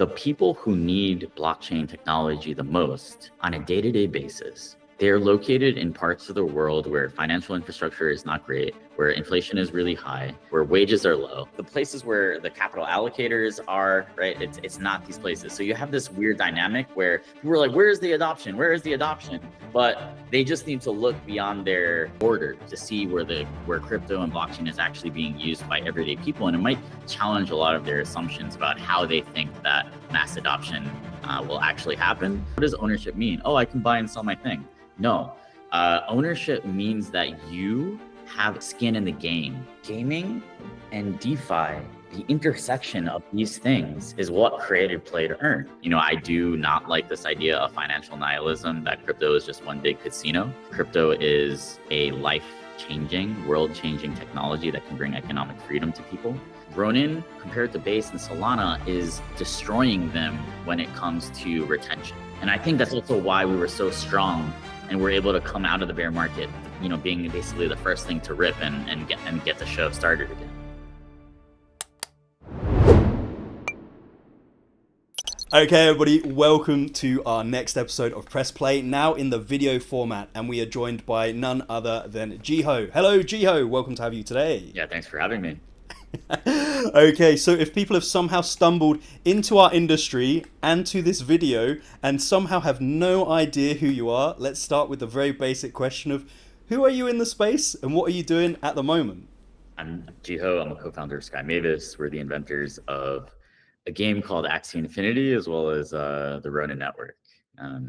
the people who need blockchain technology the most on a day-to-day basis, they're located in parts of the world where financial infrastructure is not great, where inflation is really high, where wages are low. The places where the capital allocators are, right? It's not these places. So you have this weird dynamic where people are like, where is the adoption? Where is the adoption? But they just need to look beyond their border to see where crypto and blockchain is actually being used by everyday people. And it might challenge a lot of their assumptions about how they think that mass adoption will actually happen. What does ownership mean? Oh, I can buy and sell my thing. No, ownership means that you have skin in the game. Gaming and DeFi, the intersection of these things is what created play to earn. I do not like this idea of financial nihilism, that crypto is just one big casino. Crypto is a life-changing, world-changing technology that can bring economic freedom to people. Ronin, compared to Base and Solana, is destroying them when it comes to retention. And I think that's also why we were so strong and we're able to come out of the bear market, being basically the first thing to rip and get the show started again. Okay, everybody, welcome to our next episode of Press Play, now in the video format, and we are joined by none other than Jiho. Hello, Jiho. Welcome to have you today. Yeah, thanks for having me. Okay, so if people have somehow stumbled into our industry and to this video and somehow have no idea who you are, let's start with the very basic question of who are you in the space and what are you doing at the moment? I'm Jiho. I'm a co-founder of Sky Mavis. We're the inventors of a game called Axie Infinity, as well as the Ronin Network.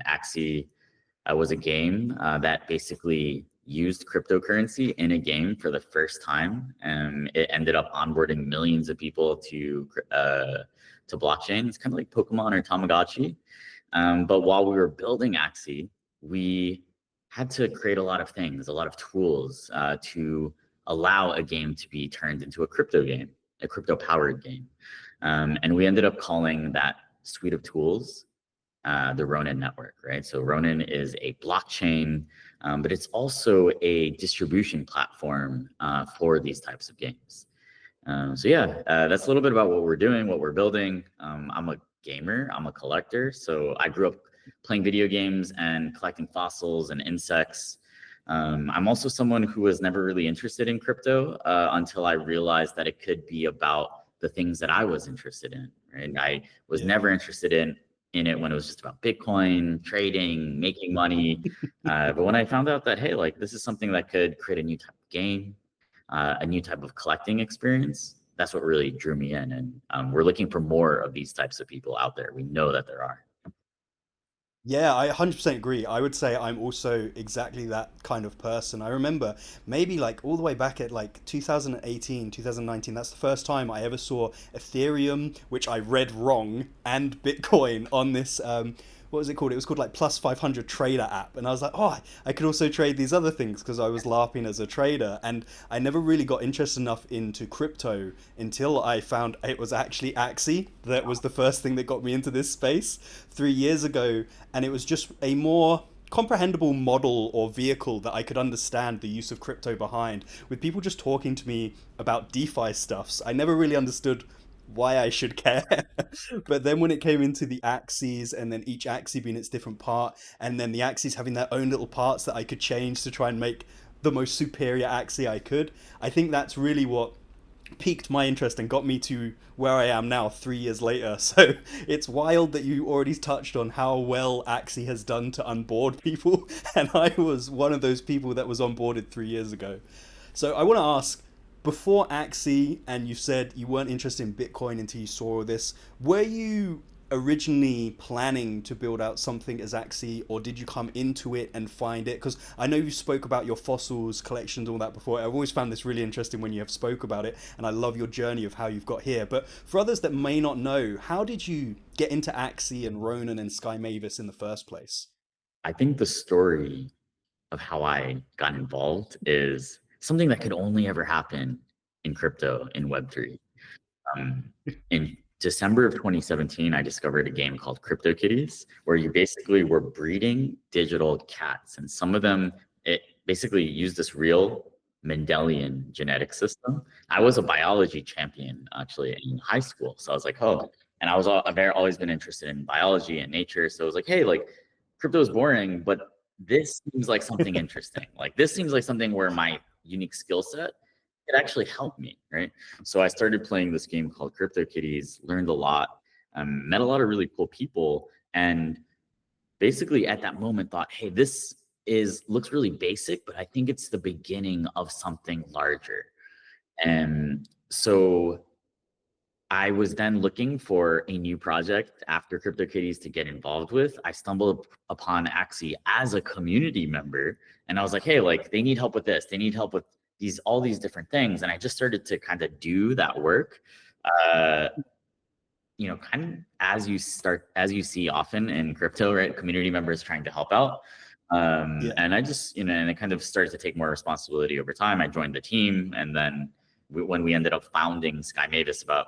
Axie was a game that basically used cryptocurrency in a game for the first time, and it ended up onboarding millions of people to blockchain. It's kind of like Pokemon or Tamagotchi. But while we were building Axie, we had to create a lot of things, a lot of tools to allow a game to be turned into a crypto game, a crypto-powered game. And we ended up calling that suite of tools the Ronin Network, right? So Ronin is a blockchain, but it's also a distribution platform for these types of games. That's a little bit about what we're doing, what we're building. I'm a gamer, I'm a collector. So I grew up playing video games and collecting fossils and insects. I'm also someone who was never really interested in crypto until I realized that it could be about the things that I was interested in, right? I was never interested in it when it was just about Bitcoin, trading, making money. But when I found out that, hey, like this is something that could create a new type of game, a new type of collecting experience, that's what really drew me in. And we're looking for more of these types of people out there. We know that there are. Yeah, I 100% agree. I would say I'm also exactly that kind of person. I remember maybe like all the way back at like 2018, 2019, that's the first time I ever saw Ethereum, which I read wrong, and Bitcoin on this, what was it called? It was called like Plus 500 Trader app. And I was like, oh, I could also trade these other things because I was LARPing as a trader. And I never really got interested enough into crypto until I found it was actually Axie that was the first thing that got me into this space 3 years ago. And it was just a more comprehensible model or vehicle that I could understand the use of crypto behind, with people just talking to me about DeFi stuffs. I never really understood why I should care. But then when it came into the Axies, and then each Axie being its different part, and then the Axies having their own little parts that I could change to try and make the most superior Axie I could, I think that's really what piqued my interest and got me to where I am now 3 years later. So it's wild that you already touched on how well Axie has done to onboard people, and I was one of those people that was onboarded 3 years ago. So I want to ask, before Axie, and you said you weren't interested in Bitcoin until you saw all this, were you originally planning to build out something as Axie, or did you come into it and find it? Because I know you spoke about your fossils collections, all that before. I've always found this really interesting when you have spoke about it, and I love your journey of how you've got here. But for others that may not know, how did you get into Axie and Ronin and Sky Mavis in the first place? I think the story of how I got involved is something that could only ever happen in crypto, in Web3. Um, in December of 2017, I discovered a game called CryptoKitties, where you basically were breeding digital cats. And some of them, it basically used this real Mendelian genetic system. I was a biology champion actually in high school. So I was like, oh, and I've always been interested in biology and nature. So it was like, hey, like crypto is boring, but this seems like something interesting. Like this seems like something where my unique skill set could actually help me, right? So I started playing this game called CryptoKitties, learned a lot, met a lot of really cool people, and basically at that moment thought, hey, this is looks really basic, but I think it's the beginning of something larger. And so I was then looking for a new project after CryptoKitties to get involved with. I stumbled upon Axie as a community member, and I was like, hey, like they need help with this. They need help with all these different things. And I just started to kind of do that work. Uh, kind of as you see often in crypto, right? Community members trying to help out. Yeah. And I just, and it kind of started to take more responsibility over time. I joined the team, and then when we ended up founding Sky Mavis about,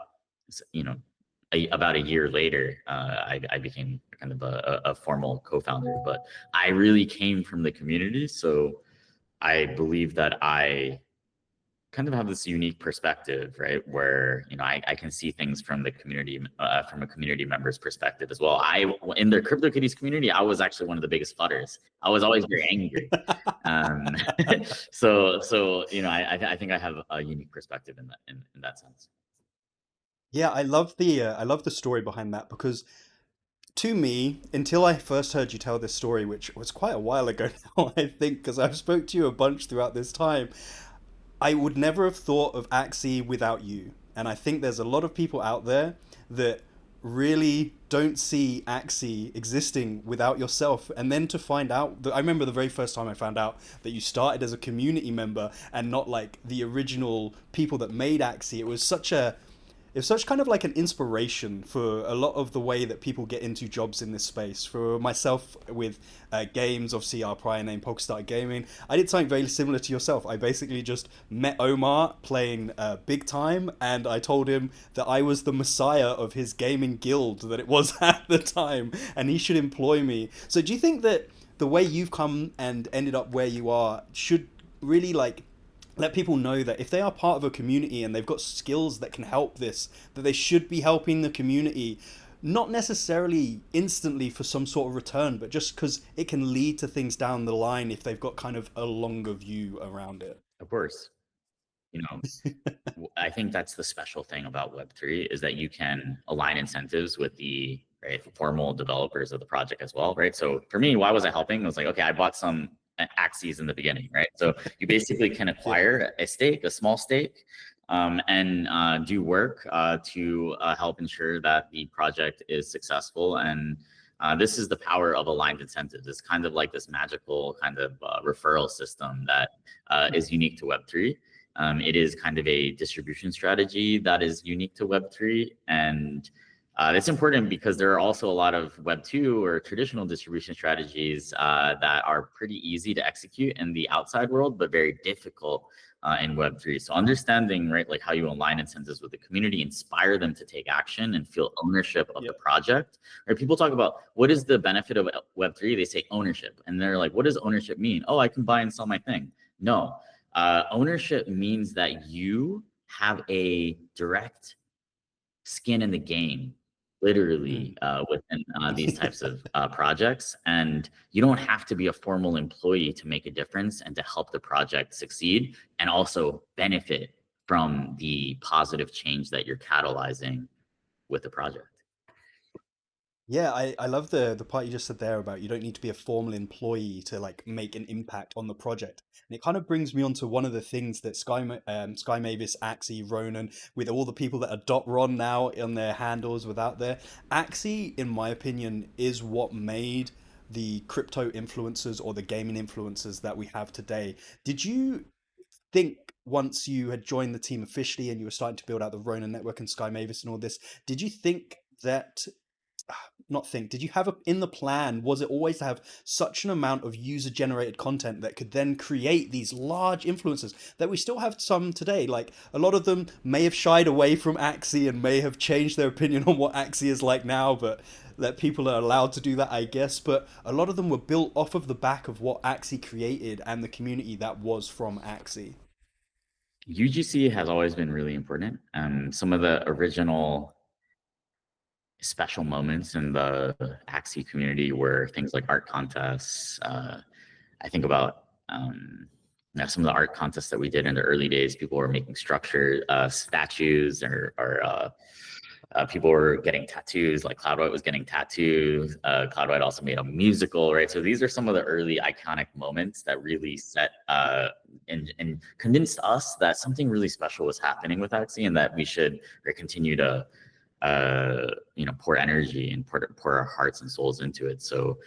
about a year later, I became kind of a formal co-founder. But I really came from the community, so I believe that I kind of have this unique perspective, right? Where, I can see things from the community, from a community member's perspective as well. In the CryptoKitties community, I was actually one of the biggest fudders. I was always very angry. Um, I think I have a unique perspective in that sense. Yeah, I love the story behind that because to me, until I first heard you tell this story, which was quite a while ago now, I think, because I've spoke to you a bunch throughout this time, I would never have thought of Axie without you. And I think there's a lot of people out there that really don't see Axie existing without yourself. And then to find out that I remember the very first time I found out that you started as a community member and not like the original people that made Axie. It's such kind of like an inspiration for a lot of the way that people get into jobs in this space. For myself with games, obviously our prior name Polkastarter Gaming, I did something very similar to yourself. I basically just met Omar playing Big Time, and I told him that I was the messiah of his gaming guild that it was at the time, and he should employ me. So do you think that the way you've come and ended up where you are should really like let people know that if they are part of a community and they've got skills that can help this, that they should be helping the community, not necessarily instantly for some sort of return, but just because it can lead to things down the line if they've got kind of a longer view around it. Of course, you know, I think that's the special thing about Web3 is that you can align incentives with the right formal developers of the project as well, right? So for me, why was I helping? It was like, okay, I bought some Axies in the beginning, right? So you basically can acquire a stake, a small stake, and do work to help ensure that the project is successful. And this is the power of aligned incentives. It's kind of like this magical kind of referral system that is unique to Web3. It is kind of a distribution strategy that is unique to Web3. And it's important because there are also a lot of Web2 or traditional distribution strategies that are pretty easy to execute in the outside world, but very difficult in Web3. So understanding, right, like how you align incentives with the community, inspire them to take action and feel ownership of the project. Right? People talk about what is the benefit of Web3? They say ownership. And they're like, what does ownership mean? Oh, I can buy and sell my thing. No. Ownership means that you have a direct skin in the game, literally, within these types of projects. And you don't have to be a formal employee to make a difference and to help the project succeed and also benefit from the positive change that you're catalyzing with the project. Yeah, I love the part you just said there about you don't need to be a formal employee to like make an impact on the project. And it kind of brings me on to one of the things that Sky Mavis, Axie, Ronin, with all the people that adopt Ron now on their handles without there. Axie, in my opinion, is what made the crypto influencers or the gaming influencers that we have today. Did you think once you had joined the team officially and you were starting to build out the Ronin Network and Sky Mavis and all this, did you think that not think did you have in the plan, was it always to have such an amount of user generated content that could then create these large influencers that we still have some today? Like a lot of them may have shied away from Axie and may have changed their opinion on what Axie is like now, but that people are allowed to do that, I guess. But a lot of them were built off of the back of what Axie created and the community that was from Axie. UGC has always been really important. Some of the original special moments in the Axie community were things like art contests. I think about some of the art contests that we did in the early days. People were making structure statues, or people were getting tattoos. Like Cloud White was getting tattoos. Cloud White also made a musical, right? So these are some of the early iconic moments that really set and convinced us that something really special was happening with Axie, and that we should continue to pour energy and pour our hearts and souls into it. So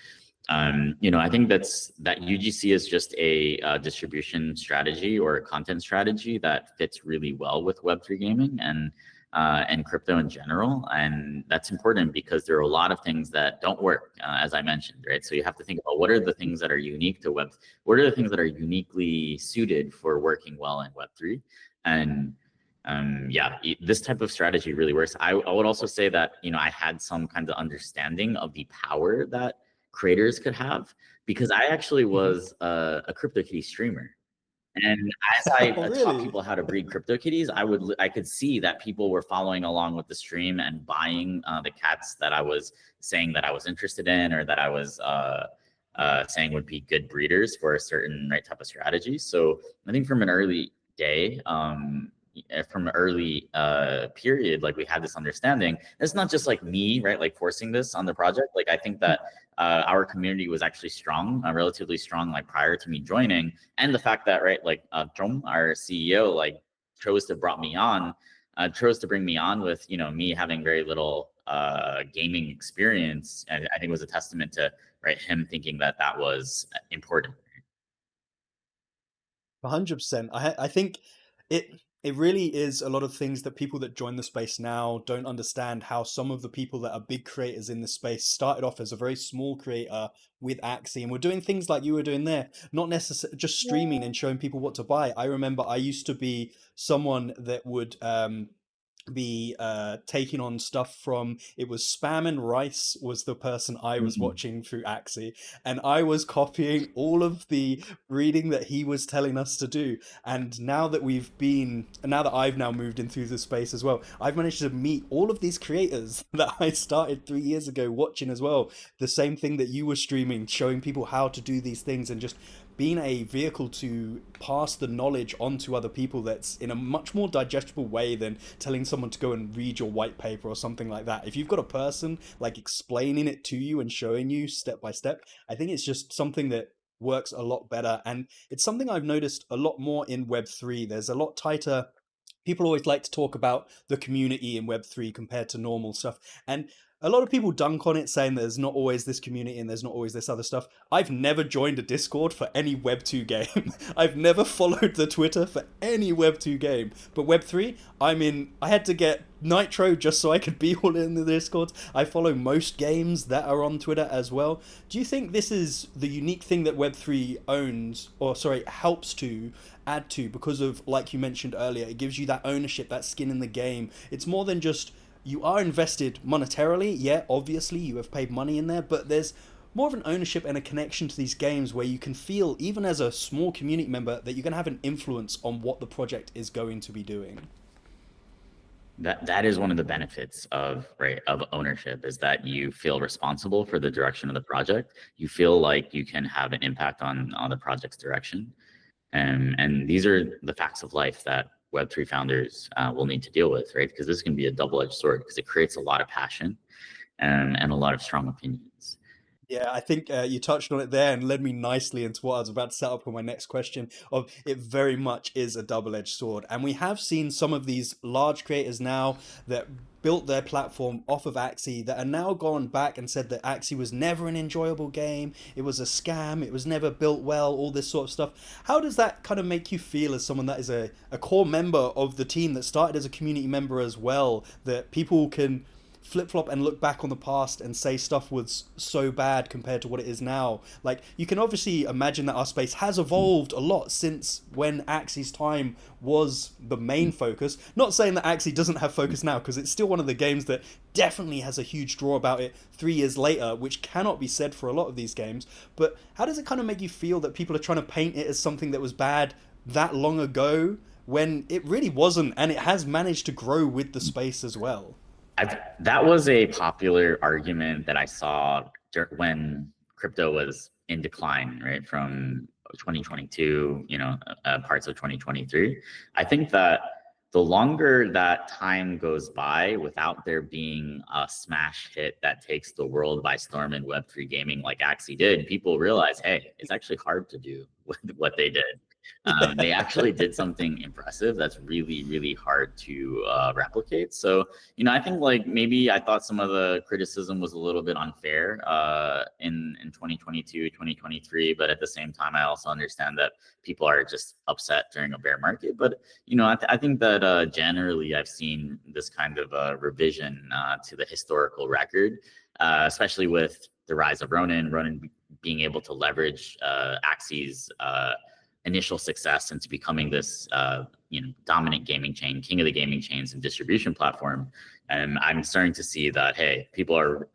I think that UGC is just a distribution strategy or a content strategy that fits really well with Web3 gaming and crypto in general. And that's important because there are a lot of things that don't work, as I mentioned, right? So you have to think about what are the things that are unique to what are the things that are uniquely suited for working well in Web3. And this type of strategy really works. I would also say that, I had some kind of understanding of the power that creators could have, because I actually was a CryptoKitty streamer. And as I Oh, taught really? people how to breed CryptoKitties, I could see that people were following along with the stream and buying the cats that I was saying that I was interested in, or that I was saying would be good breeders for a certain right type of strategy. So I think from an early day, from an early period, like we had this understanding. It's not just like me, right, like forcing this on the project. Like I think that our community was actually strong, relatively strong, like prior to me joining. And the fact that, right, like Jom, our CEO, like chose to bring me on with, me having very little gaming experience. And I think it was a testament to, right, him thinking that that was important. 100%. I think it it really is a lot of things that people that join the space now don't understand, how some of the people that are big creators in the space started off as a very small creator with Axie and were doing things like you were doing there, not necessarily just streaming and showing people what to buy. I remember I used to be someone that would be taking on stuff from, it was Spam and Rice was the person I was Mhm. watching through Axie, and I was copying all of the reading that he was telling us to do. And now that I've now moved in through the space as well, I've managed to meet all of these creators that I started 3 years ago watching as well. The same thing that you were streaming, showing people how to do these things, and just being a vehicle to pass the knowledge on to other people that's in a much more digestible way than telling someone to go and read your white paper or something like that. If you've got a person like explaining it to you and showing you step by step, I think it's just something that works a lot better. And it's something I've noticed a lot more in Web3. There's a lot tighter. People always like to talk about the community in Web3 compared to normal stuff. And a lot of people dunk on it, saying there's not always this community and there's not always this other stuff. I've never joined a Discord for any Web2 game. I've never followed the Twitter for any Web2 game. But Web3, I had to get Nitro just so I could be all in the Discords. I follow most games that are on Twitter as well. Do you think this is the unique thing that Web3 owns, or sorry, helps to add to, because of, like you mentioned earlier, it gives you that ownership, that skin in the game? It's more than just you are invested monetarily. Yeah, obviously you have paid money in there, but there's more of an ownership and a connection to these games where you can feel, even as a small community member, that you're going to have an influence on what the project is going to be doing. That is one of the benefits of ownership, is that you feel responsible for the direction of the project. You feel like you can have an impact on the project's direction. And these are the facts of life that Web3 founders will need to deal with, right? Because this can be a double-edged sword, because it creates a lot of passion and a lot of strong opinions. Yeah, I think you touched on it there and led me nicely into what I was about to set up for my next question. Of it very much is a double-edged sword, and we have seen some of these large creators now that built their platform off of Axie that are now gone back and said that Axie was never an enjoyable game. It was a scam. It was never built well. All this sort of stuff. How does that kind of make you feel as someone that is a core member of the team that started as a community member as well? That people can flip flop and look back on the past and say stuff was so bad compared to what it is now. Like, you can obviously imagine that our space has evolved a lot since when Axie's time was the main focus. Not saying that Axie doesn't have focus now, because it's still one of the games that definitely has a huge draw about it 3 years later, which cannot be said for a lot of these games. But how does it kind of make you feel that people are trying to paint it as something that was bad that long ago, when it really wasn't, and it has managed to grow with the space as well? That was a popular argument that I saw when crypto was in decline, right? From 2022, parts of 2023. I think that the longer that time goes by without there being a smash hit that takes the world by storm in Web3 gaming like Axie did, people realize, hey, it's actually hard to do what they did. They actually did something impressive that's really, really hard to replicate. So, I think like maybe I thought some of the criticism was a little bit unfair in 2022, 2023, but at the same time, I also understand that people are just upset during a bear market. But I think that generally I've seen this kind of revision to the historical record, especially with the rise of Ronin being able to leverage Axie's initial success into becoming this dominant gaming chain, king of the gaming chains and distribution platform. And I'm starting to see that, hey, people are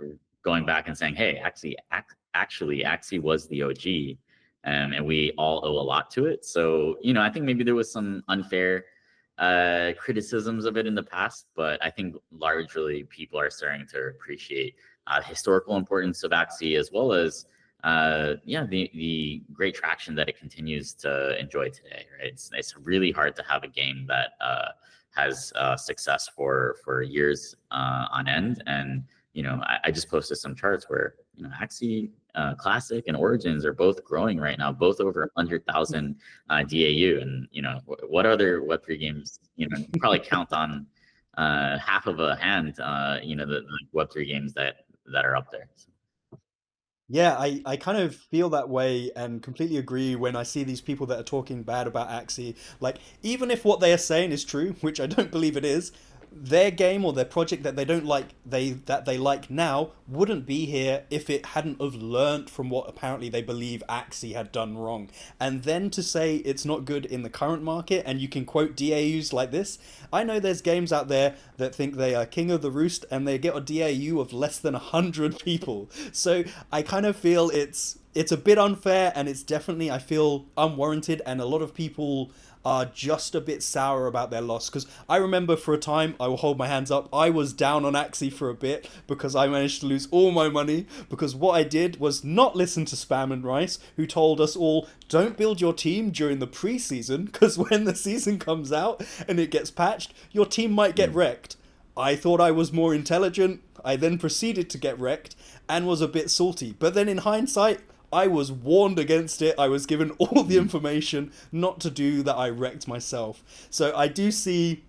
going back and saying, hey, actually Axie was the OG, and we all owe a lot to it. So I think maybe there was some unfair criticisms of it in the past, but I think largely people are starting to appreciate the historical importance of Axie, as well as the great traction that it continues to enjoy today. Right, it's really hard to have a game that has success for years on end. And I just posted some charts where Axie Classic and Origins are both growing right now, both over 100,000 DAU. And what other Web3 games? Probably count on half of a hand. The Web3 games that are up there. So. Yeah, I kind of feel that way and completely agree when I see these people that are talking bad about Axie. Like, even if what they are saying is true, which I don't believe it is, their game or their project that they don't like, they like now, wouldn't be here if it hadn't have learnt from what apparently they believe Axie had done wrong. And then to say it's not good in the current market, and you can quote DAUs like this. I know there's games out there that think they are king of the roost and they get a DAU of less than 100 people. So I kind of feel it's a bit unfair, and it's definitely, I feel, unwarranted, and a lot of people are just a bit sour about their loss. Because I remember for a time, I will hold my hands up, I was down on Axie for a bit because I managed to lose all my money. Because what I did was not listen to Spam and Rice, who told us all, don't build your team during the preseason, because when the season comes out and it gets patched, your team might get wrecked. I thought I was more intelligent. I then proceeded to get wrecked and was a bit salty. But then in hindsight, I was warned against it. I was given all the information not to do that. I wrecked myself. So I do see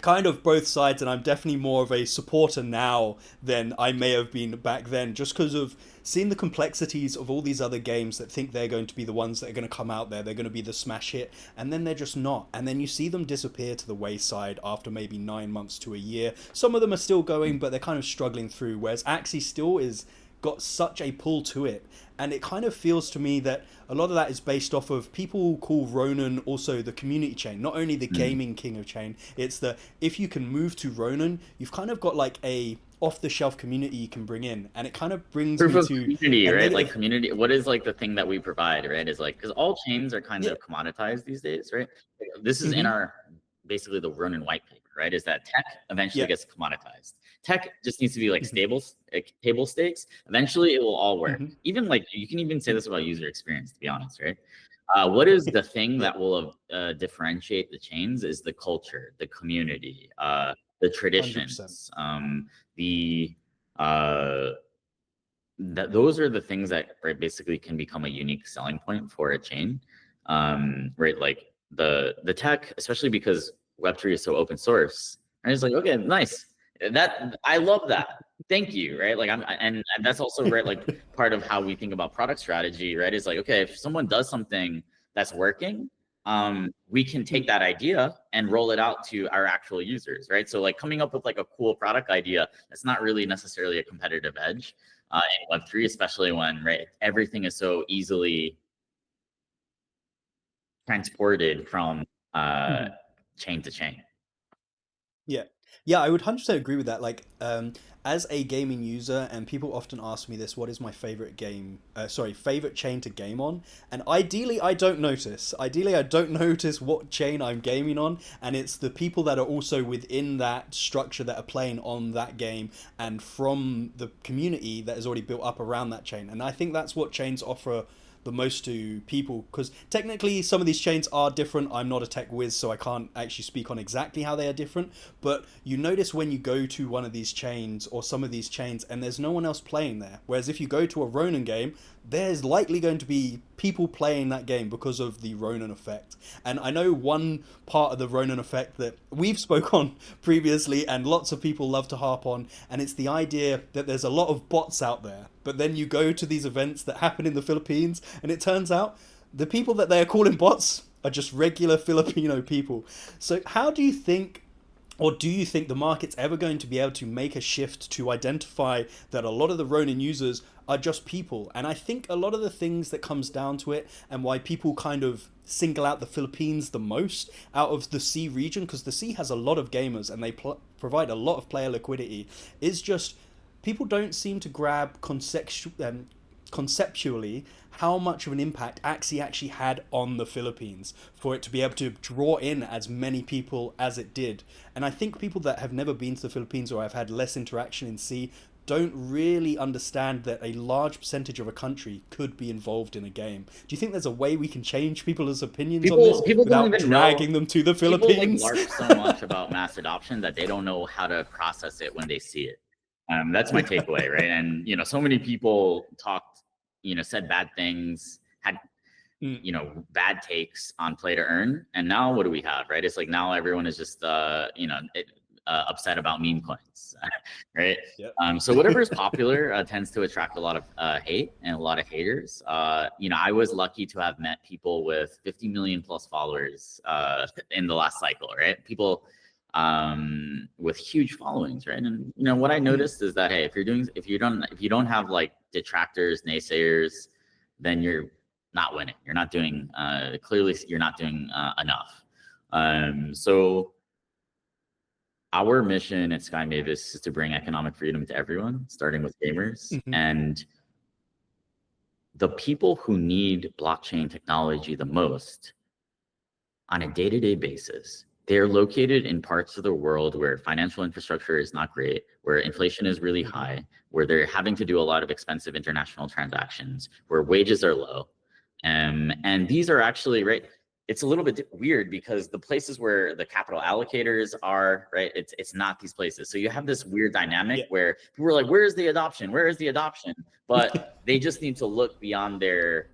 kind of both sides, and I'm definitely more of a supporter now than I may have been back then, just because of seeing the complexities of all these other games that think they're going to be the ones that are going to come out there, they're going to be the smash hit, and then they're just not. And then you see them disappear to the wayside after maybe 9 months to a year. Some of them are still going, but they're kind of struggling through, whereas Axie still is got such a pull to it. And it kind of feels to me that a lot of that is based off of, people call Ronin also the community chain, not only the gaming king of chain. It's the, if you can move to Ronin, you've kind of got like a off the shelf community you can bring in. And it kind of brings Proof me of to community, a right? negative. Like community, what is like the thing that we provide, right? Is like, because all chains are kind Yeah. of commoditized these days, right? This is in Mm-hmm. our basically the Ronin white paper, right? Is that tech eventually Yeah. gets commoditized. Tech just needs to be like Mm-hmm. stable, like table stakes. Eventually, it will all work. Mm-hmm. Even like you can even say this about user experience, to be honest, right? What is the thing Yeah. that will differentiate the chains is the culture, the community, the 100%. traditions, the those are the things that, right, basically can become a unique selling point for a chain. Right, like the tech, especially because Web3 is so open source, and it's like, okay, nice, that I love that, thank you, right? Like and that's also, right, like part of how we think about product strategy, right? Is like, okay, if someone does something that's working, we can take that idea and roll it out to our actual users, right? So like coming up with like a cool product idea that's not really necessarily a competitive edge in Web3, especially when, right, everything is so easily transported from Mm-hmm. chain to chain. Yeah. Yeah, I would 100% agree with that. Like, as a gaming user, and people often ask me this, what is my favorite game? Sorry, favorite chain to game on? And ideally, I don't notice. Ideally, I don't notice what chain I'm gaming on, and it's the people that are also within that structure that are playing on that game, and from the community that is already built up around that chain. And I think that's what chains offer the most to people, because technically some of these chains are different. I'm not a tech whiz, so I can't actually speak on exactly how they are different, but you notice when you go to one of these chains or some of these chains and there's no one else playing there, whereas if you go to a Ronin game, there's likely going to be people playing that game because of the Ronin effect. And I know one part of the Ronin effect that we've spoke on previously and lots of people love to harp on, and it's the idea that there's a lot of bots out there, but then you go to these events that happen in the Philippines and it turns out the people that they are calling bots are just regular Filipino people. So how do you think, or do you think the market's ever going to be able to make a shift to identify that a lot of the Ronin users are just people? And I think a lot of the things that comes down to it, and why people kind of single out the Philippines the most out of the C region, because the C has a lot of gamers and they provide a lot of player liquidity, is just people don't seem to grab conceptually how much of an impact Axie actually had on the Philippines for it to be able to draw in as many people as it did. And I think people that have never been to the Philippines or have had less interaction in sea don't really understand that a large percentage of a country could be involved in a game. Do you think there's a way we can change people's opinions on this People don't without even know. dragging them to the People like Philippines? larp so much about mass adoption that they don't know how to process it when they see it. That's my takeaway, right? And so many people talked, said bad things, had Mm, bad takes on play to earn, and now what do we have, right? It's like now everyone is just upset about meme coins, right? yep. So whatever is popular tends to attract a lot of hate and a lot of haters. I was lucky to have met people with 50 million plus followers in the last cycle, right? People with huge followings, right? And what I Mm. noticed is that, hey, if you don't have like detractors, naysayers, then you're not winning. You're not doing clearly you're not doing enough. So our mission at Sky Mavis is to bring economic freedom to everyone, starting with gamers. Mhm. And the people who need blockchain technology the most on a day-to-day basis, they're located in parts of the world where financial infrastructure is not great, where inflation is really Mhm. high, where they're having to do a lot of expensive international transactions, where wages are low. And these are actually, right, it's a little bit weird because the places where the capital allocators are, right, it's not these places. So you have this weird dynamic Yeah. where people are like, where is the adoption? Where is the adoption? But they just need to look beyond their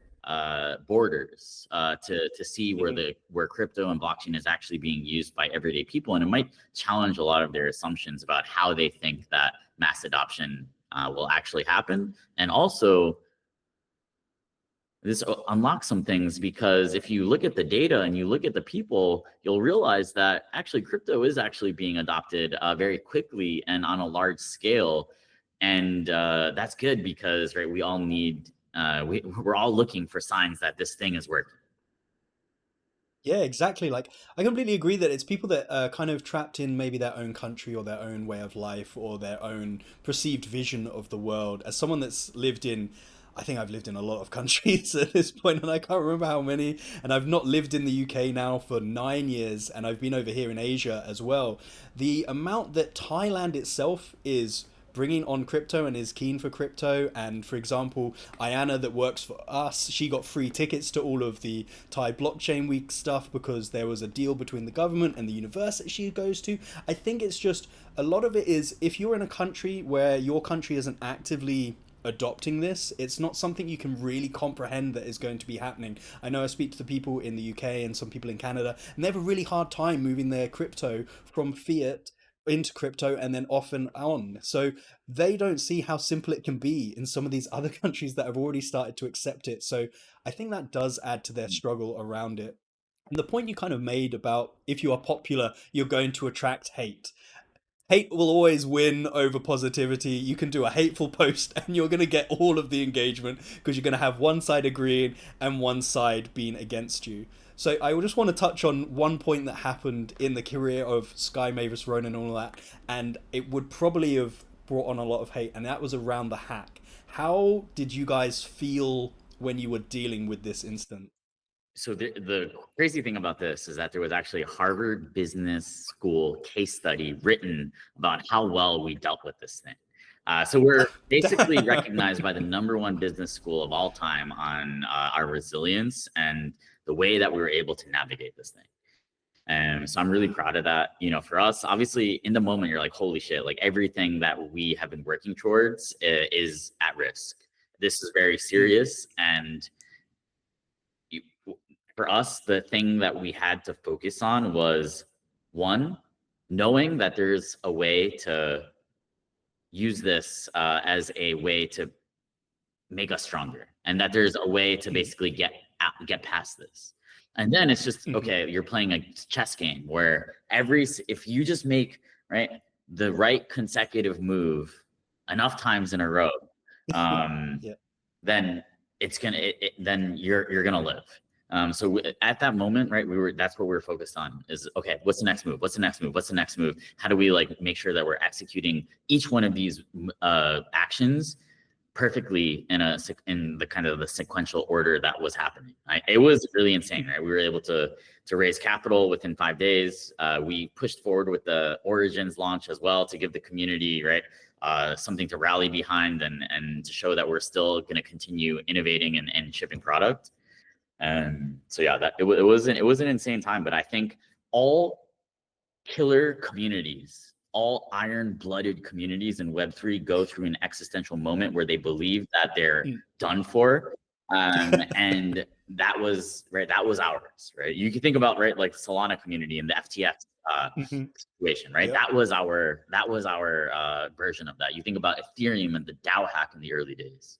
borders to see Mhm. where crypto and blockchain is actually being used by everyday people, and it might challenge a lot of their assumptions about how they think that mass adoption will actually happen. And also, this unlocks some things, because if you look at the data and you look at the people, you'll realize that actually crypto is actually being adopted very quickly and on a large scale. And that's good because, right, we all need we're all looking for signs that this thing is working. Yeah, exactly. Like, I completely agree that it's people that are kind of trapped in maybe their own country or their own way of life or their own perceived vision of the world. As someone that's lived in, I think I've lived in a lot of countries at this point, and I can't remember how many. And I've not lived in the UK now for 9 years, and I've been over here in Asia as well. The amount that Thailand itself is bringing on crypto and is keen for crypto. And for example, Ayana that works for us, she got free tickets to all of the Thai blockchain week stuff because there was a deal between the government and the university she goes to. I think it's just a lot of it is, if you're in a country where your country isn't actively adopting this, it's not something you can really comprehend that is going to be happening. I know I speak to the people in the UK and some people in Canada, and they have a really hard time moving their crypto from fiat into crypto and then off and on. So they don't see how simple it can be in some of these other countries that have already started to accept it. So I think that does add to their struggle around it. And the point you kind of made about if you are popular, you're going to attract hate. hate will always win over positivity. You can do a hateful post and you're going to get all of the engagement because you're going to have one side agreeing and one side being against you. So I just want to touch on one point that happened in the career of Sky Mavis, Ronin, and all that, and it would probably have brought on a lot of hate, and that was around the hack. How did you guys feel when you were dealing with this incident? So the crazy thing about this is that there was actually a Harvard Business School case study written about how well we dealt with this thing. So we're basically recognized by the #1 business school of all time on our resilience and the way that we were able to navigate this thing. And so I'm really proud of that. You know, for us, obviously in the moment, you're like, holy shit, like everything that we have been working towards is at risk. This is very serious. And you, for us, the thing that we had to focus on was, one, knowing that there's a way to use this as a way to make us stronger, and that there's a way to basically get past this. And then it's just, okay, you're playing a chess game where if you just make the right consecutive move enough times in a row, Yeah. then it's gonna then you're gonna live. So at that moment, right, that's what we were focused on is, okay, what's the next move? What's the next move? What's the next move? How do we like make sure that we're executing each one of these actions perfectly in the kind of the sequential order that was happening. Right? It was really insane, right? We were able to raise capital within 5 days. We pushed forward with the Origins launch as well to give the community, right, something to rally behind and to show that we're still going to continue innovating and shipping product. And so yeah, it was an insane time. But I think all killer communities, all iron-blooded communities in Web3 go through an existential moment where they believe that they're done for. And that was ours, right? You can think about, right, like the Solana community and the FTX situation, right? Yep. That was our version of that. You think about Ethereum and the DAO hack in the early days.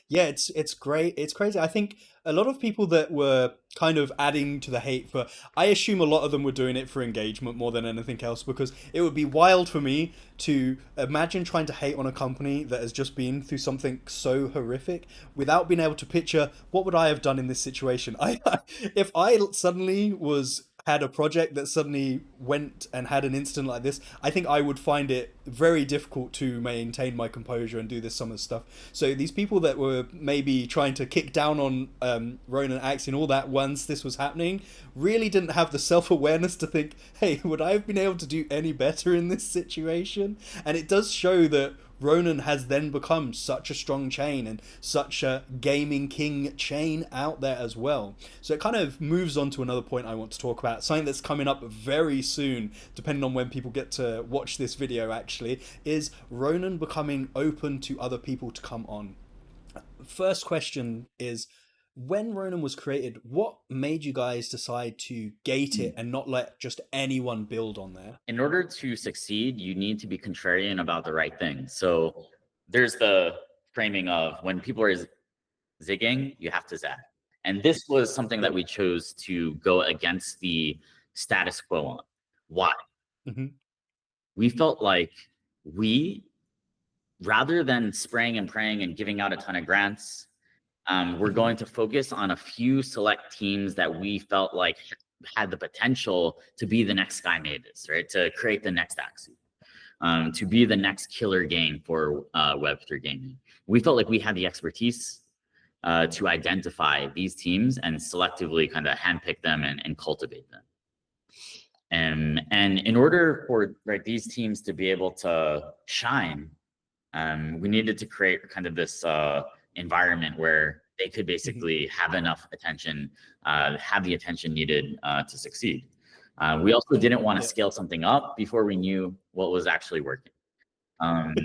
Yeah, it's great. It's crazy. I think a lot of people that were kind of adding to the hate for, I assume a lot of them were doing it for engagement more than anything else, because it would be wild for me to imagine trying to hate on a company that has just been through something so horrific without being able to picture what would I have done in this situation. If I suddenly had a project that suddenly went and had an incident like this, I think I would find it very difficult to maintain my composure and do this sort of stuff. So these people that were maybe trying to kick down on Ronin, Axie and all that once this was happening really didn't have the self-awareness to think, hey, would I have been able to do any better in this situation? And it does show that Ronin has then become such a strong chain and such a gaming king chain out there as well. So it kind of moves on to another point I want to talk about, something that's coming up very soon, depending on when people get to watch this video actually, is Ronin becoming open to other people to come on. First question is, when Ronin was created, what made you guys decide to gate it and not let just anyone build on there? In order to succeed, you need to be contrarian about the right thing. So there's the framing of when people are zigging, you have to zag. And this was something that we chose to go against the status quo on. Why? We felt like rather than spraying and praying and giving out a ton of grants, we're going to focus on a few select teams that we felt like had the potential to be the next Sky Mavis, right? To create the next Axie, to be the next killer game for Web3 gaming. We felt like we had the expertise to identify these teams and selectively kind of handpick them and cultivate them. And in order for these teams to be able to shine, we needed to create kind of this environment where they could basically have enough attention, have the attention needed to succeed. We also didn't want to scale something up before we knew what was actually working.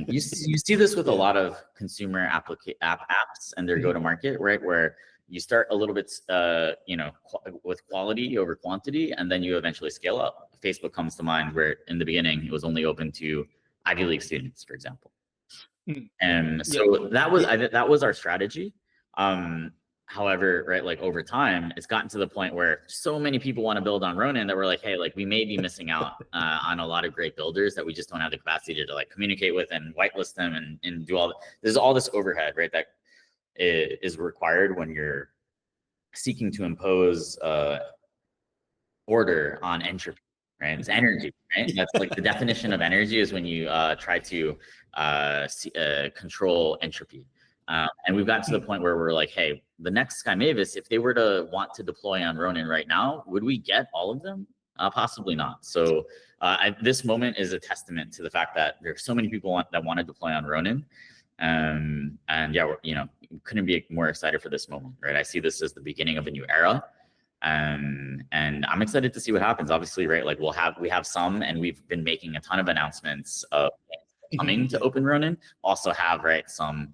You see this with a lot of consumer apps and their go-to-market, right? Where you start a little bit, with quality over quantity, and then you eventually scale up. Facebook comes to mind, where in the beginning it was only open to Ivy League students, for example. And so that was our strategy. However, right, like over time, it's gotten to the point where so many people want to build on Ronin that we're like, hey, like we may be missing out on a lot of great builders that we just don't have the capacity to like communicate with and whitelist them and do all that. There's all this overhead, right, that is required when you're seeking to impose order on entropy, right? It's energy, right? That's like the definition of energy is when you try to control entropy. And we've gotten to the point where we're like, hey, the next Sky Mavis, if they were to want to deploy on Ronin right now, would we get all of them? Possibly not. So this moment is a testament to the fact that there's so many people that want to deploy on Ronin. And yeah, couldn't be more excited for this moment, right? I see this as the beginning of a new era. And I'm excited to see what happens. Obviously, right? Like we have some, and we've been making a ton of announcements of coming to Open Ronin. Also have some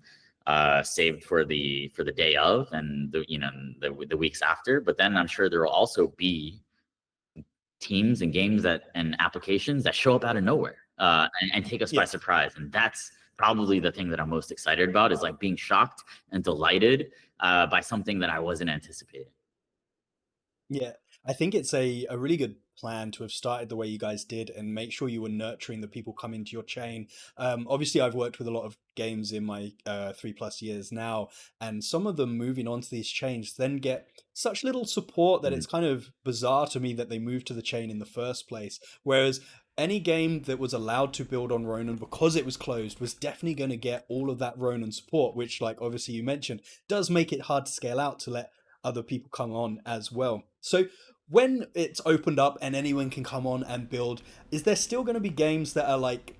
saved for the day of and the weeks after. But then I'm sure there will also be teams and games and applications that show up out of nowhere and take us by surprise. And that's probably the thing that I'm most excited about, is like being shocked and delighted by something that I wasn't anticipating. Yeah, I think it's a really good plan to have started the way you guys did and make sure you were nurturing the people coming to your chain. Obviously, I've worked with a lot of games in my 3+ years now, and some of them moving onto these chains then get such little support that it's kind of bizarre to me that they moved to the chain in the first place. Whereas any game that was allowed to build on Ronin because it was closed was definitely going to get all of that Ronin support, which, like obviously you mentioned, does make it hard to scale out to let other people come on as well. So when it's opened up and anyone can come on and build, is there still going to be games that are like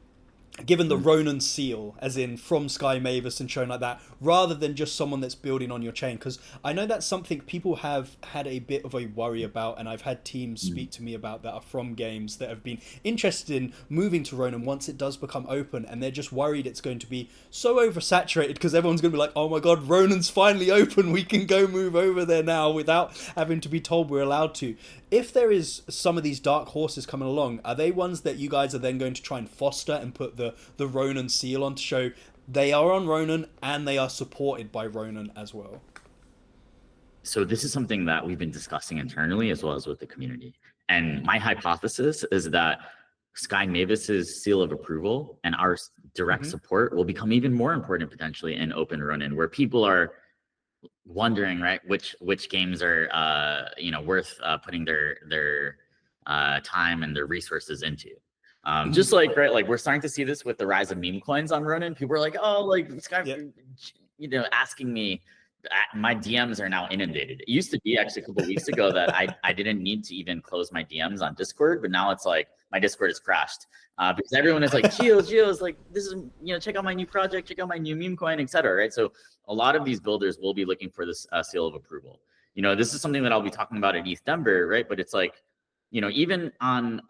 given the Ronin seal, as in from Sky Mavis and shown like that, rather than just someone that's building on your chain? Because I know that's something people have had a bit of a worry about, and I've had teams speak to me about that are from games that have been interested in moving to Ronin once it does become open, and they're just worried it's going to be so oversaturated because everyone's going to be like, oh my god, Ronin's finally open, we can go move over there now without having to be told we're allowed to. If there is some of these dark horses coming along, are they ones that you guys are then going to try and foster and put the Ronin seal on to show they are on Ronin and they are supported by Ronin as well? So this is something that we've been discussing internally as well as with the community. And my hypothesis is that Sky Mavis's seal of approval and our direct support will become even more important potentially in Open Ronin, where people are wondering, right, which games are worth putting their time and their resources into. Just like, right, like we're starting to see this with the rise of meme coins on Ronin. People are like, oh, like this guy, asking me. My DMs are now inundated. It used to be actually a couple of weeks ago that I didn't need to even close my DMs on Discord, but now it's like my Discord is crashed because everyone is like, Jihoz, like this is, check out my new project, check out my new meme coin, etc. Right? So a lot of these builders will be looking for this seal of approval. This is something that I'll be talking about at ETH Denver, right? But it's like, even on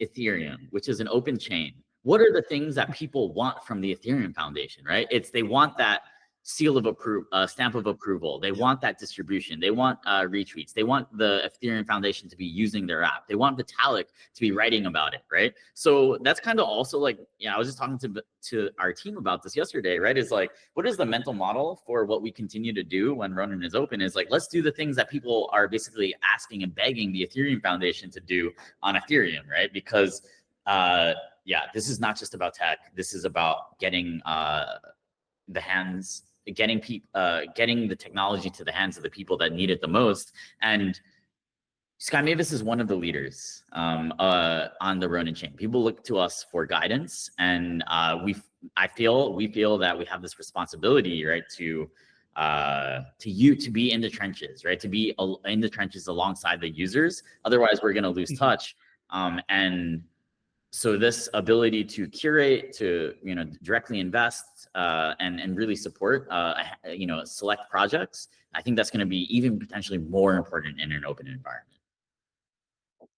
Ethereum, which is an open chain, what are the things that people want from the Ethereum Foundation, right? They want that seal of approval, stamp of approval. They want that distribution. They want retweets. They want the Ethereum Foundation to be using their app. They want Vitalik to be writing about it, right? So that's kind of also like, I was just talking to our team about this yesterday, right? Is like, what is the mental model for what we continue to do when Ronin is open? Is like, let's do the things that people are basically asking and begging the Ethereum Foundation to do on Ethereum, right? Because this is not just about tech. This is about getting getting the technology to the hands of the people that need it the most. And Sky Mavis is one of the leaders on the Ronin chain. People look to us for guidance, and we feel that we have this responsibility, right, to be in the trenches, right, to be in the trenches alongside the users. Otherwise, we're going to lose touch. And so this ability to curate, to directly invest and really support select projects, I think that's going to be even potentially more important in an open environment.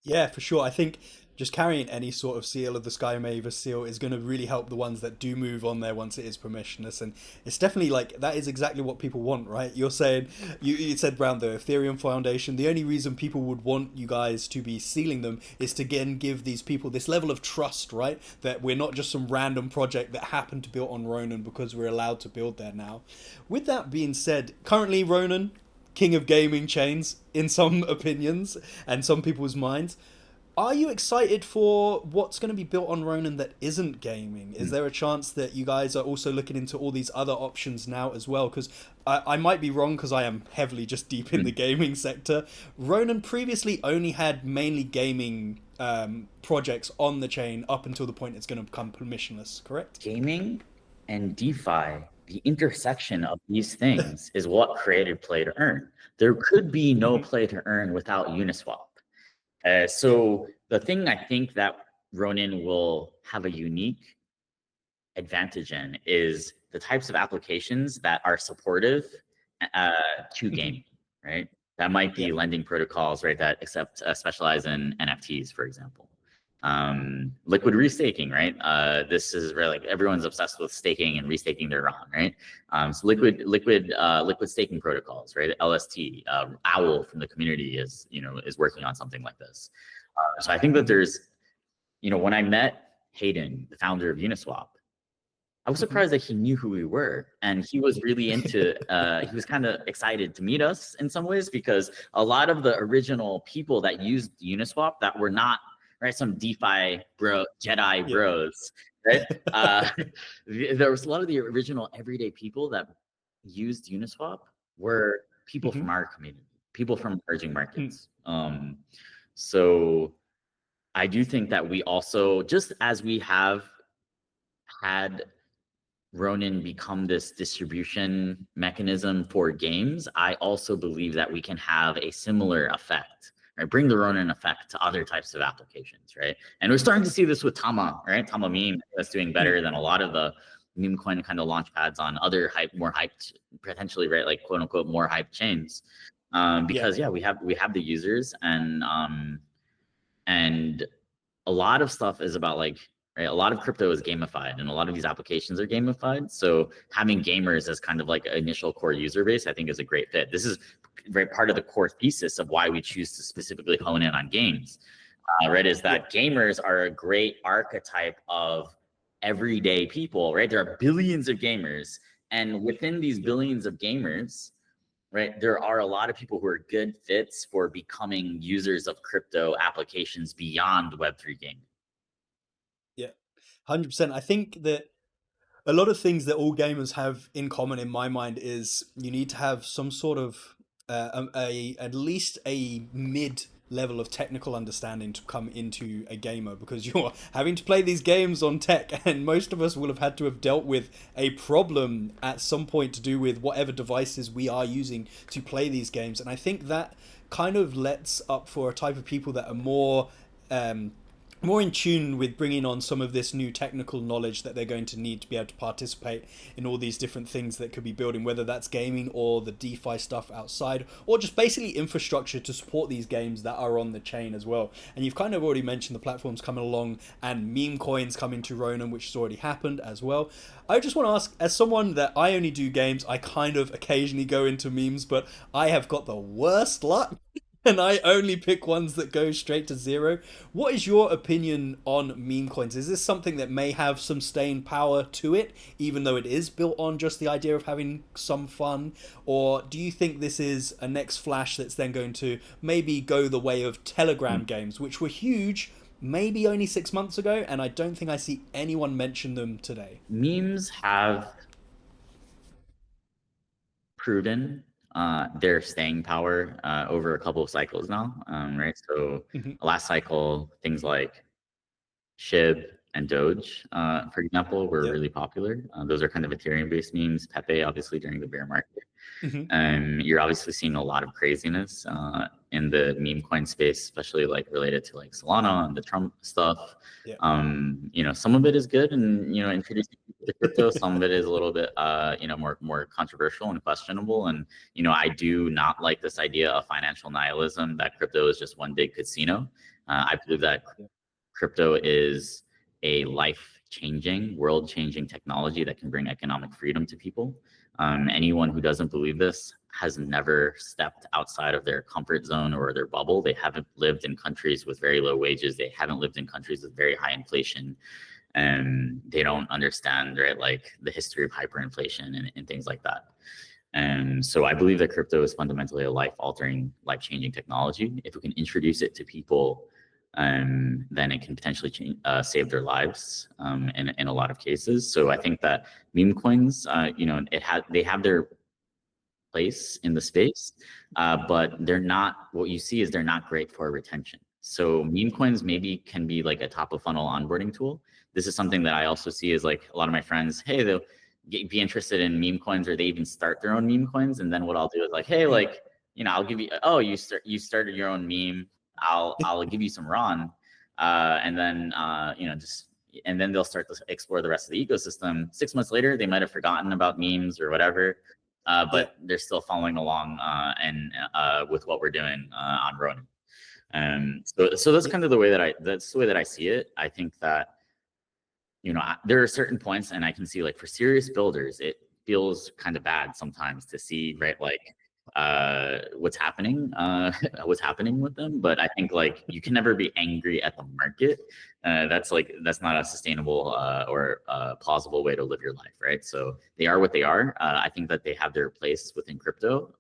Yeah, for sure. I think just carrying any sort of seal of the Sky Mavis seal is going to really help the ones that do move on there once it is permissionless. And it's definitely like that is exactly what people want, right? You're saying, you said around the Ethereum Foundation, the only reason people would want you guys to be sealing them is to again give these people this level of trust, right? That we're not just some random project that happened to build on Ronin because we're allowed to build there now. With that being said, currently Ronin, king of gaming chains in some opinions and some people's minds. Are you excited for what's going to be built on Ronin that isn't gaming? Is there a chance that you guys are also looking into all these other options now as well? Because I might be wrong because I am heavily just deep in the gaming sector. Ronin previously only had mainly gaming projects on the chain up until the point it's going to become permissionless, correct? Gaming and DeFi, the intersection of these things is what created play to earn. There could be no Hmm. play to earn without Uniswap. So the thing I think that Ronin will have a unique advantage in is the types of applications that are supportive uh, to Hmm. gaming, right? That might Yeah. be lending protocols, right? That accept specialize in NFTs, for example. Liquid restaking, right? This is where like everyone's obsessed with staking and restaking their RON, right? So liquid staking protocols, right? LST, Owl from the community is working on something like this. So I think that Hmm. there's, when I met Hayden, the founder of Uniswap, I was Hmm. surprised that he knew who we were, and he was really into. He was kind of excited to meet us in some ways because a lot of the original people that used Uniswap that were not right some DeFi bro Jedi Yeah. bros, right? Uh, there was a lot of the original everyday people that used Uniswap were people Hmm. from our community, people from emerging markets. So I do think that we also, just as we have had Ronin become this distribution mechanism for games, I also believe that we can have a similar effect, right? Bring the Ronin effect to other types of applications, right? And we're starting to see this with Tama, right? Tama meme that's doing better than a lot of the meme coin kind of launch pads on other more hyped, potentially, right? Like quote unquote more hyped chains. Yeah. Because yeah, we have the users and a lot of stuff is about like right, a lot of crypto is gamified and a lot of these applications are gamified, so having gamers as kind of like an initial core user base I think is a great fit. This is very part of the core thesis of why we choose to specifically hone in on games, right? Is Yeah. that gamers are a great archetype of everyday people, right? There are billions of gamers, and within these billions of gamers, right, there are a lot of people who are good fits for becoming users of crypto applications beyond Web3 gaming. Yeah. 100%. I think that a lot of things that all gamers have in common in my mind is you need to have some sort of at least a mid level of technical understanding to come into a gamer because you're having to play these games on tech and most of us will have had to have dealt with a problem at some point to do with whatever devices we are using to play these games, and I think that kind of lets up for a type of people that are um, more in tune with bringing on some of this new technical knowledge that they're going to need to be able to participate in all these different things that could be building, whether that's gaming or the DeFi stuff outside, or just basically infrastructure to support these games that are on the chain as well. And you've kind of already mentioned the platforms coming along and meme coins coming to Ronin, which has already happened as well. I just want to ask, as someone that I only do games, I kind of occasionally go into memes, but I have got the worst luck and I only pick ones that go straight to zero. What is your opinion on meme coins? Is this something that may have some staying power to it, even though it is built on just the idea of having some fun? Or do you think this is a next flash that's then going to maybe go the way of Telegram games, which were huge maybe only 6 months ago, and I don't think I see anyone mention them today? Memes have proven their staying power over a couple of cycles now, right? So Hmm. last cycle, things like SHIB and Doge, for example, were Yep. really popular. Those are kind of Ethereum-based memes. Pepe, obviously, during the bear market. Hmm. You're obviously seeing a lot of craziness in the meme coin space, especially like related to like Solana and the Trump stuff. Yep. Some of it is good and introducing people to crypto. Some of it is a little bit more controversial and questionable. And I do not like this idea of financial nihilism that crypto is just one big casino. I believe that Yeah. crypto is a life-changing, world-changing technology that can bring economic freedom to people. Anyone who doesn't believe this has never stepped outside of their comfort zone or their bubble. They haven't lived in countries with very low wages. They haven't lived in countries with very high inflation. And they don't understand, right, like the history of hyperinflation and things like that. And so I believe that crypto is fundamentally a life-altering, life-changing technology. If we can introduce it to people, then it can potentially save their lives in a lot of cases. So I think that meme coins, they have their place in the space, but they're not. What you see is they're not great for retention. So meme coins maybe can be like a top of funnel onboarding tool. This is something that I also see as like a lot of my friends, hey, they'll be interested in meme coins, or they even start their own meme coins. And then what I'll do is like, hey, Mm. like, I'll give you, you started your own meme. I'll give you some Ron. And then, and then they'll start to explore the rest of the ecosystem. 6 months later, they might have forgotten about memes or whatever, Yeah. but they're still following along and with what we're doing on Ronin. So that's Yeah. kind of that's the way that I see it. I think that there are certain points, and I can see like for serious builders, it feels kind of bad sometimes to see, right, like what's happening what's happening with them. But I think like you can never be angry at the market. That's not a sustainable or plausible way to live your life, right? So they are what they are. I think that they have their place within crypto.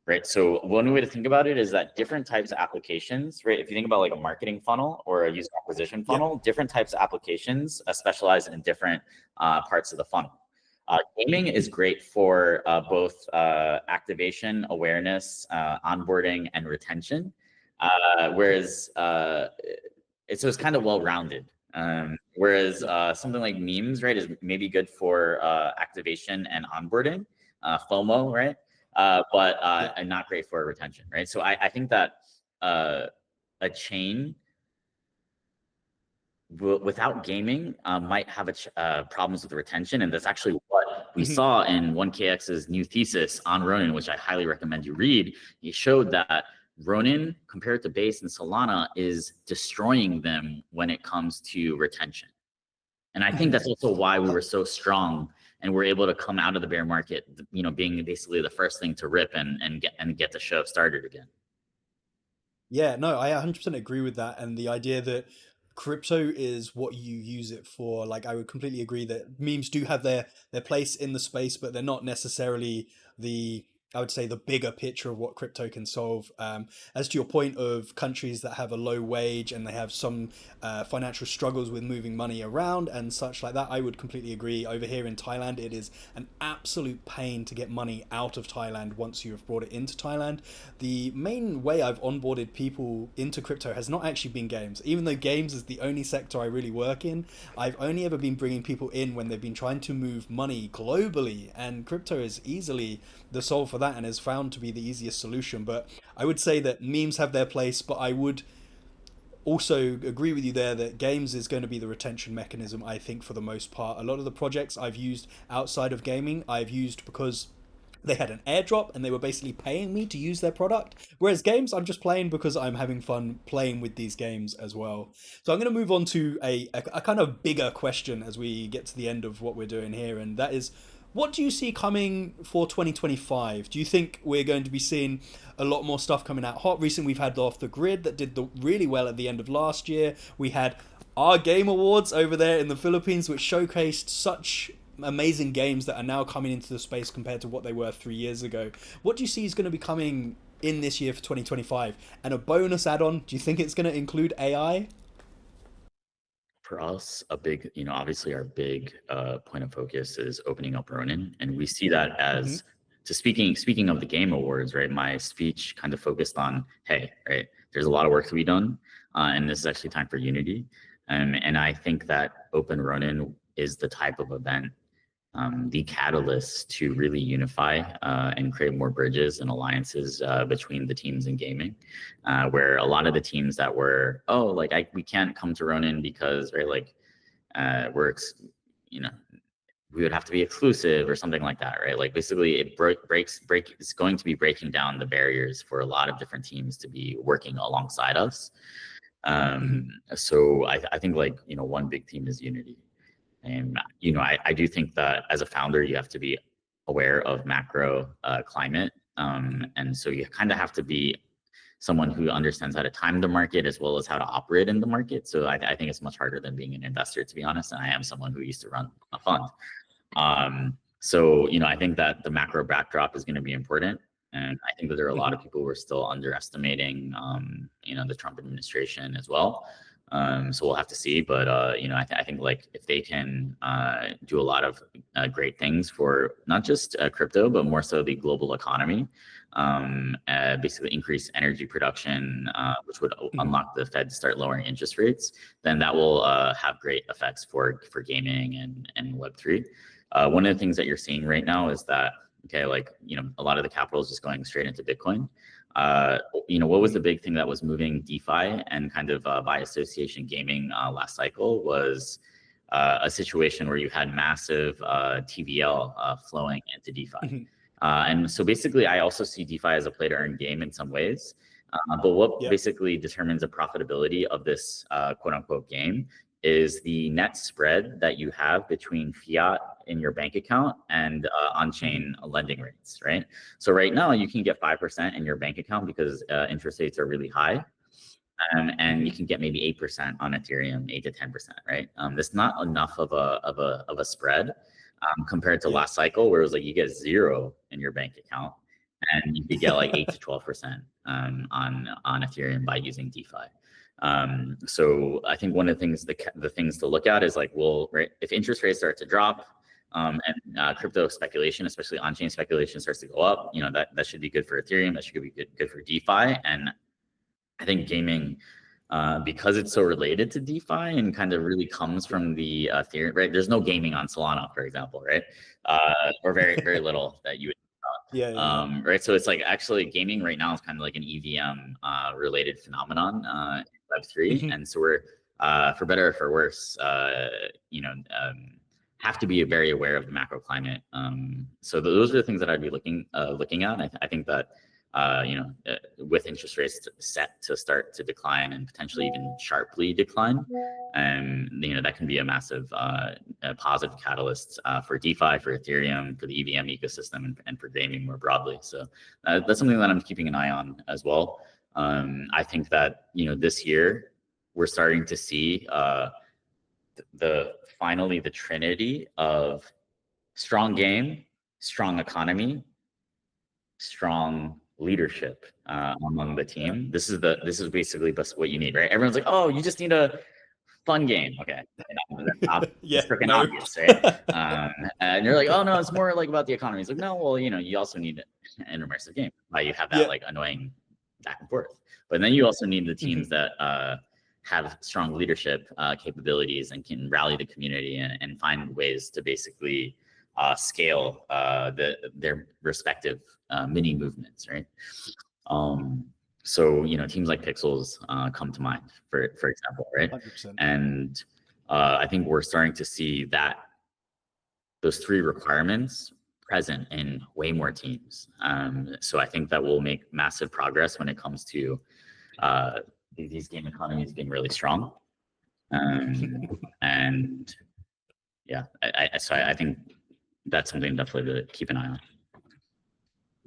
Right. So one way to think about it is that different types of applications, right? If you think about like a marketing funnel or a user acquisition Yeah. funnel, different types of applications specialize in different parts of the funnel. Gaming is great for both activation, awareness, onboarding, and retention. Whereas it's kind of well-rounded. Whereas something like memes, right, is maybe good for activation and onboarding, FOMO, right? But Yeah. not great for retention, right? So I think that a chain without gaming might have problems with retention, and that's actually what we Mhm. saw in 1KX's new thesis on Ronin, which I highly recommend you read. He showed that Ronin, compared to Base and Solana, is destroying them when it comes to retention. And I think Mhm. that's also why we were so strong and we're able to come out of the bear market, being basically the first thing to rip and get the show started again. Yeah, no, I 100% agree with that. And the idea that crypto is what you use it for, like, I would completely agree that memes do have their place in the space, but they're not necessarily the, I would say, the bigger picture of what crypto can solve. As to your point of countries that have a low wage and they have some financial struggles with moving money around and such like that, I would completely agree. Over here in Thailand, it is an absolute pain to get money out of Thailand once you have brought it into Thailand. The main way I've onboarded people into crypto has not actually been games. Even though games is the only sector I really work in, I've only ever been bringing people in when they've been trying to move money globally, and crypto is easily the solve for that and is found to be the easiest solution. But I would say that memes have their place, but I would also agree with you there that games is going to be the retention mechanism, I think, for the most part. A lot of the projects I've used outside of gaming, I've used because they had an airdrop and they were basically paying me to use their product. Whereas games, I'm just playing because I'm having fun playing with these games as well. So I'm going to move on to a kind of bigger question as we get to the end of what we're doing here, and that is, what do you see coming for 2025? Do you think we're going to be seeing a lot more stuff coming out hot? Recently, we've had Off the Grid that did really well at the end of last year. We had our Game Awards over there in the Philippines, which showcased such amazing games that are now coming into the space compared to what they were 3 years ago. What do you see is going to be coming in this year for 2025? And a bonus add-on, do you think it's going to include AI? For us, a big, obviously our big point of focus is opening up Ronin, and we see that Mm-hmm. as speaking of the Game Awards, right? My speech kind of focused on, hey, right, there's a lot of work to be done, and this is actually time for unity, and I think that Open Ronin is the type of event, the catalyst to really unify and create more bridges and alliances between the teams in gaming, where a lot of the teams that were, we can't come to Ronin because, right, like we're, you know, we would have to be exclusive or something like that, right? Like basically it it's going to be breaking down the barriers for a lot of different teams to be working alongside us. So I think like, one big theme is unity. And, I do think that as a founder, you have to be aware of macro climate. And so you kind of have to be someone who understands how to time the market as well as how to operate in the market. So I think it's much harder than being an investor, to be honest. And I am someone who used to run a fund. So, I think that the macro backdrop is going to be important. And I think that there are a lot of people who are still underestimating, the Trump administration as well. So we'll have to see. But, I think like if they can do a lot of great things for not just crypto, but more so the global economy, basically increase energy production, which would unlock the Fed to start lowering interest rates, then that will have great effects for gaming and Web3. One of the things that you're seeing right now is that, okay, like, a lot of the capital is just going straight into Bitcoin. What was the big thing that was moving DeFi and kind of by association gaming last cycle was a situation where you had massive TVL flowing into DeFi. And so basically, I also see DeFi as a play to earn game in some ways. But what basically determines the profitability of this quote unquote game is the net spread that you have between fiat in your bank account and on-chain lending rates, right? So right now you can get 5% in your bank account because interest rates are really high. And you can get maybe 8% on Ethereum, 8 to 10%, right? That's not enough of a spread compared to last cycle, where it was like you get 0 in your bank account and you could get like 8 to 12% on Ethereum by using DeFi. So I think one of the things, the things to look at is like, well, right, if interest rates start to drop and crypto speculation, especially on-chain speculation, starts to go up, that should be good for Ethereum. That should be good for DeFi. And I think gaming, because it's so related to DeFi and kind of really comes from the Ethereum, right? There's no gaming on Solana, for example, right? Or very, very little that you would. Right. So it's like actually gaming right now is kind of like an EVM related phenomenon in Web3. And so we're, for better or for worse, have to be very aware of the macro climate. So those are the things that I'd be looking at. I think that, with interest rates set to start to decline and potentially even sharply decline, that can be a massive positive catalyst for DeFi, for Ethereum, for the EVM ecosystem, and for gaming more broadly. So that's something that I'm keeping an eye on as well. I think that, this year we're starting to see finally the trinity of strong game, strong economy, strong leadership among the team. This is basically what you need, right? Everyone's like, oh, you just need a fun game. Okay. It's freaking obvious, right? And you're like, oh no, it's more like about the economy. It's like, no, well, you also need an immersive game. You have that like annoying back and forth. But then you also need the teams that have strong leadership capabilities and can rally the community and find ways to basically scale their respective mini movements, right? So teams like Pixels come to mind, for example, right? 100%. And I think we're starting to see that those 3 requirements present in way more teams. So I think that will make massive progress when it comes to these game economies being really strong. And yeah, so I think that's something definitely to keep an eye on.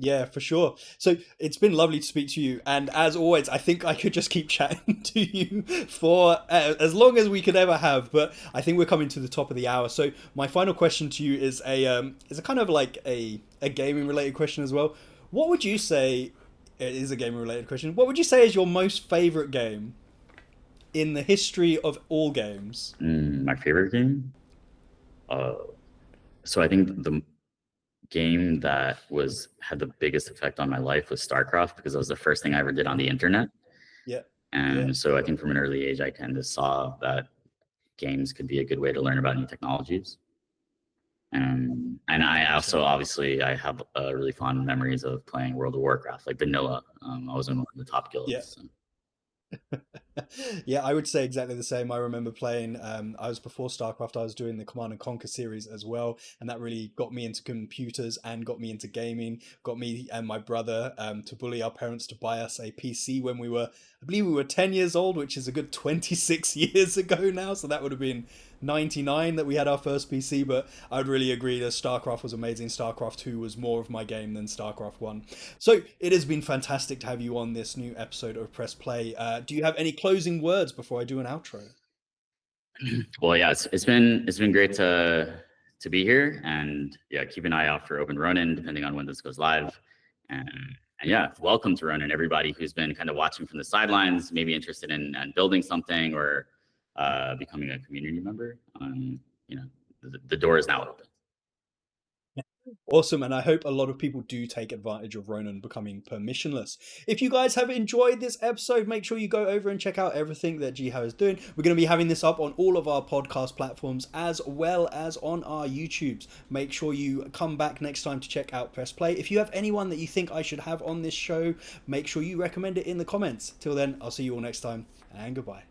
Yeah, for sure. So it's been lovely to speak to you. And as always, I think I could just keep chatting to you for as long as we could ever have. But I think we're coming to the top of the hour. So my final question to you is a kind of like a gaming related question as well. What would you say, it is a gaming related question, what would you say is your most favorite game in the history of all games? My favorite game? So I think the game that had the biggest effect on my life was StarCraft, because it was the first thing I ever did on the internet. And so I think from an early age, I kind of saw that games could be a good way to learn about new technologies. And I also, obviously, I have really fond memories of playing World of Warcraft, like vanilla. I was in one of the top guilds. Yeah. So. Yeah, I would say exactly the same. I remember playing, I was before StarCraft, I was doing the Command and Conquer series as well, and that really got me into computers and got me into gaming, got me and my brother to bully our parents to buy us a PC when we were, I believe we were 10 years old, which is a good 26 years ago now, so that would have been 99 that we had our first PC. But I'd really agree that StarCraft was amazing. StarCraft 2 was more of my game than StarCraft 1. So it has been fantastic to have you on this new episode of Press Play. Do you have any closing words before I do an outro? Well, yeah, it's been great to be here, and yeah, keep an eye out for Open Ronin depending on when this goes live. And yeah, welcome to Ronin, everybody who's been kind of watching from the sidelines, maybe interested in building something or becoming a community member. You know, the door is now open. Awesome, and I hope a lot of people do take advantage of Ronin becoming permissionless. If you guys have enjoyed this episode, make sure you go over and check out everything that Jiho is doing. We're going to be having this up on all of our podcast platforms as well as on our YouTubes. Make sure you come back next time to check out Press Play. If you have anyone that you think I should have on this show, make sure you recommend it in the comments. Till then, I'll see you all next time, and goodbye.